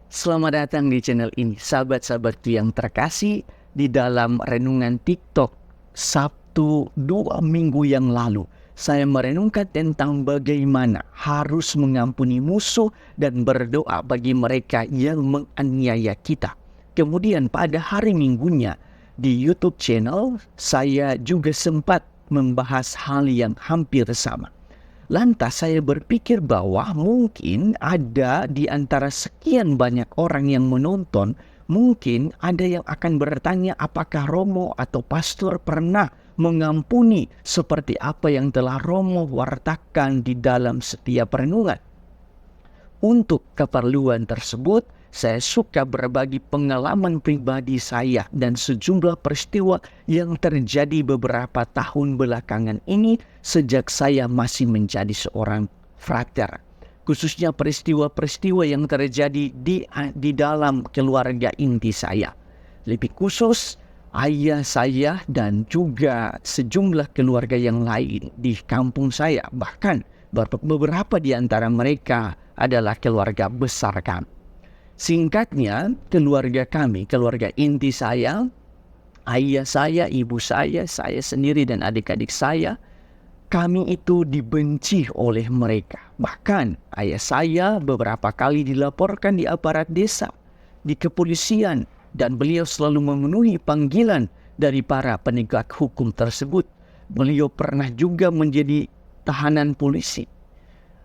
Selamat datang di channel ini, sahabat-sahabatku yang terkasih. Di dalam renungan TikTok Sabtu 2 minggu yang lalu, saya merenungkan tentang bagaimana harus mengampuni musuh dan berdoa bagi mereka yang menganiaya kita. Kemudian pada hari Minggunya di YouTube channel, saya juga sempat membahas hal yang hampir sama. Lantas saya berpikir bahwa mungkin ada di antara sekian banyak orang yang menonton, mungkin ada yang akan bertanya apakah Romo atau pastor pernah mengampuni seperti apa yang telah Romo wartakan di dalam setiap renungan. Untuk keperluan tersebut, saya suka berbagi pengalaman pribadi saya dan sejumlah peristiwa yang terjadi beberapa tahun belakangan ini sejak saya masih menjadi seorang frater. Khususnya peristiwa-peristiwa yang terjadi di dalam keluarga inti saya. Lebih khusus, ayah saya dan juga sejumlah keluarga yang lain di kampung saya. Bahkan beberapa di antara mereka adalah keluarga besar kami. Singkatnya, keluarga kami, keluarga inti saya, ayah saya, ibu saya sendiri dan adik-adik saya, kami itu dibenci oleh mereka. Bahkan ayah saya beberapa kali dilaporkan di aparat desa, di kepolisian, dan beliau selalu memenuhi panggilan dari para penegak hukum tersebut. Beliau pernah juga menjadi tahanan polisi.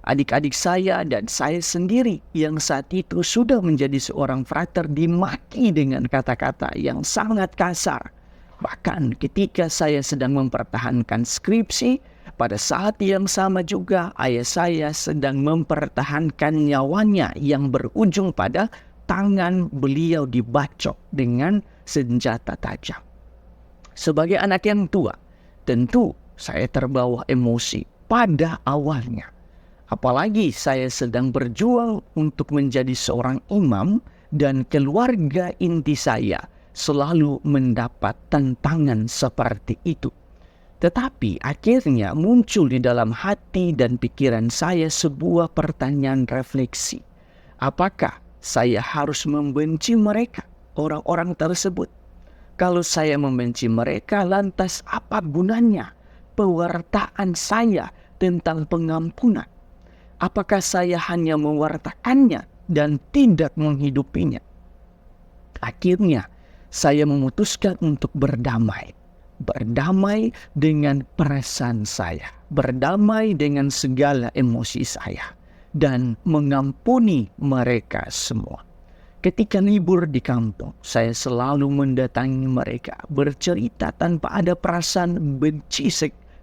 Adik-adik saya dan saya sendiri yang saat itu sudah menjadi seorang frater dimaki dengan kata-kata yang sangat kasar. Bahkan ketika saya sedang mempertahankan skripsi, pada saat yang sama juga ayah saya sedang mempertahankan nyawanya yang berujung pada tangan beliau dibacok dengan senjata tajam. Sebagai anak yang tua, tentu saya terbawa emosi pada awalnya. Apalagi saya sedang berjuang untuk menjadi seorang imam dan keluarga inti saya selalu mendapat tantangan seperti itu. Tetapi akhirnya muncul di dalam hati dan pikiran saya sebuah pertanyaan refleksi. Apakah saya harus membenci mereka, orang-orang tersebut? Kalau saya membenci mereka, lantas apa gunanya pewartaan saya tentang pengampunan? Apakah saya hanya mewartakannya dan tidak menghidupinya? Akhirnya saya memutuskan untuk berdamai. Berdamai dengan perasaan saya. Berdamai dengan segala emosi saya. Dan mengampuni mereka semua. Ketika libur di kampung, saya selalu mendatangi mereka. Bercerita tanpa ada perasaan benci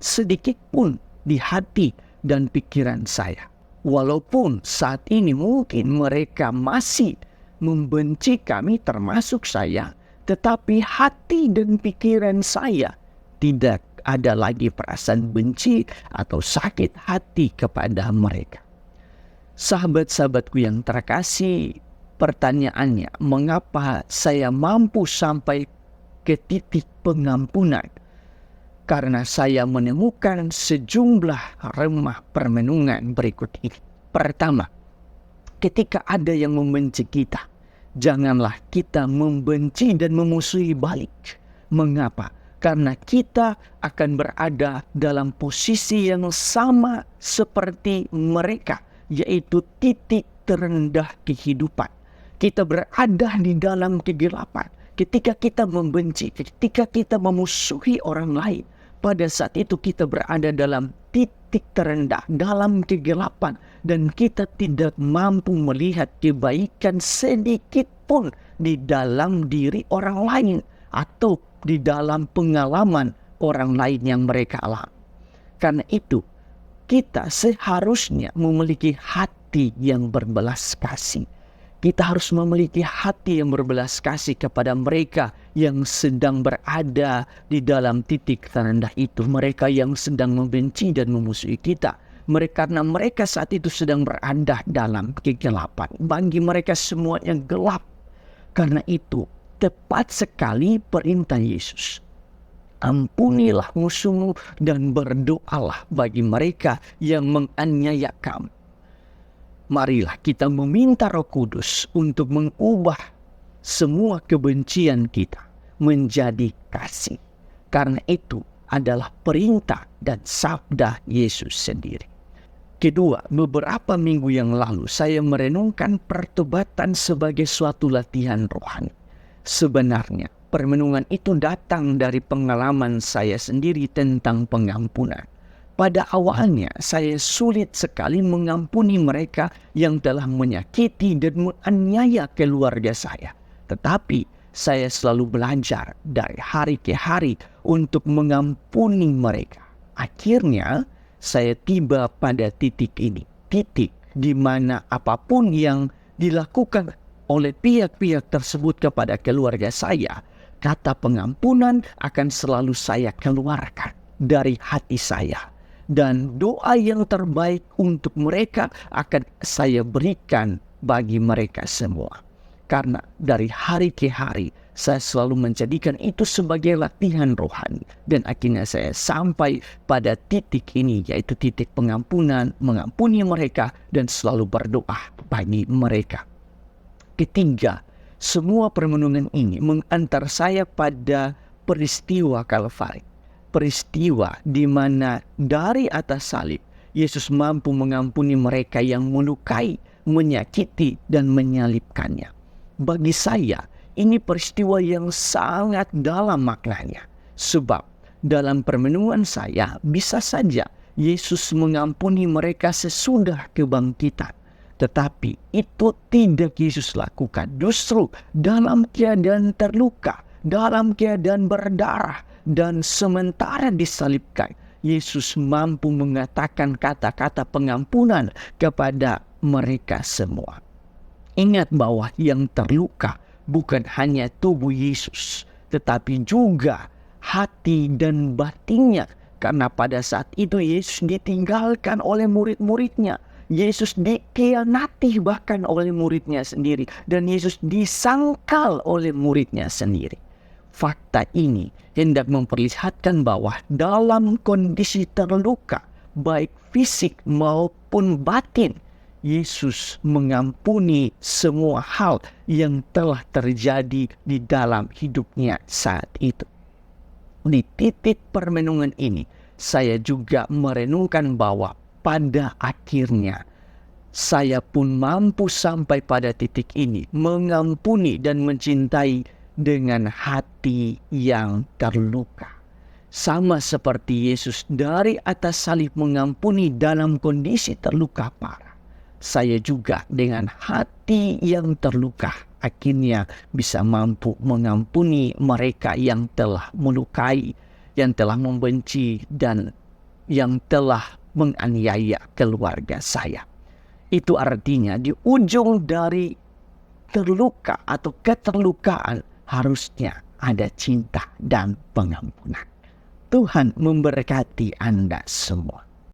sedikit pun di hati dan pikiran saya. Walaupun saat ini mungkin mereka masih membenci kami termasuk saya, tetapi hati dan pikiran saya tidak ada lagi perasaan benci atau sakit hati kepada mereka. Sahabat-sahabatku yang terkasih, pertanyaannya, mengapa saya mampu sampai ke titik pengampunan? Karena saya menemukan sejumlah remah permenungan berikut ini. Pertama, ketika ada yang membenci kita, janganlah kita membenci dan memusuhi balik. Mengapa? Karena kita akan berada dalam posisi yang sama seperti mereka, yaitu titik terendah kehidupan. Kita berada di dalam kegelapan. Ketika kita membenci, ketika kita memusuhi orang lain, pada saat itu kita berada dalam titik terendah, dalam kegelapan. Dan kita tidak mampu melihat kebaikan sedikit pun di dalam diri orang lain. Atau di dalam pengalaman orang lain yang mereka alami. Karena itu, kita seharusnya memiliki hati yang berbelas kasih. Kita harus memiliki hati yang berbelas kasih kepada mereka yang sedang berada di dalam titik terendah itu. Mereka yang sedang membenci dan memusuhi kita. Karena mereka saat itu sedang berada dalam kegelapan. Bagi mereka semuanya gelap. Karena itu tepat sekali perintah Yesus. Ampunilah musuhmu dan berdoalah bagi mereka yang menganiaya kamu. marilah kita meminta Roh Kudus untuk mengubah semua kebencian kita menjadi kasih. Karena itu adalah perintah dan sabda Yesus sendiri. Kedua, beberapa minggu yang lalu saya merenungkan pertobatan sebagai suatu latihan rohani. Sebenarnya, permenungan itu datang dari pengalaman saya sendiri tentang pengampunan. Pada awalnya, saya sulit sekali mengampuni mereka yang telah menyakiti dan menganiaya keluarga saya. Tetapi, saya selalu belajar dari hari ke hari untuk mengampuni mereka. Akhirnya, saya tiba pada titik ini. Titik di mana apapun yang dilakukan oleh pihak-pihak tersebut kepada keluarga saya, kata pengampunan akan selalu saya keluarkan dari hati saya. Dan doa yang terbaik untuk mereka akan saya berikan bagi mereka semua. Karena dari hari ke hari saya selalu menjadikan itu sebagai latihan rohani. Dan akhirnya saya sampai pada titik ini, yaitu titik pengampunan, mengampuni mereka dan selalu berdoa bagi mereka. Ketiga, semua permenungan ini mengantar saya pada peristiwa Kalvari. Peristiwa di mana dari atas salib Yesus mampu mengampuni mereka yang melukai, menyakiti, dan menyalibkannya. Bagi saya, ini peristiwa yang sangat dalam maknanya. Sebab dalam permenungan saya, bisa saja Yesus mengampuni mereka sesudah kebangkitan. Tetapi itu tidak Yesus lakukan. Justru dalam keadaan terluka, dalam keadaan berdarah, dan sementara disalibkan, Yesus mampu mengatakan kata-kata pengampunan kepada mereka semua. Ingat bahwa yang terluka bukan hanya tubuh Yesus, tetapi juga hati dan batinnya. Karena pada saat itu Yesus ditinggalkan oleh murid-muridnya. Yesus dikhianati bahkan oleh muridnya sendiri. Dan Yesus disangkal oleh muridnya sendiri. Fakta ini hendak memperlihatkan bahwa dalam kondisi terluka, baik fisik maupun batin, Yesus mengampuni semua hal yang telah terjadi di dalam hidupnya saat itu. Di titik permenungan ini, saya juga merenungkan bahwa pada akhirnya saya pun mampu sampai pada titik ini, mengampuni dan mencintai dengan hati yang terluka. Sama seperti Yesus dari atas salib mengampuni dalam kondisi terluka parah. Saya juga dengan hati yang terluka akhirnya bisa mampu mengampuni mereka yang telah melukai, yang telah membenci, dan yang telah menganiaya keluarga saya. Itu artinya di ujung dari terluka atau keterlukaan harusnya ada cinta dan pengampunan. Tuhan memberkati Anda semua.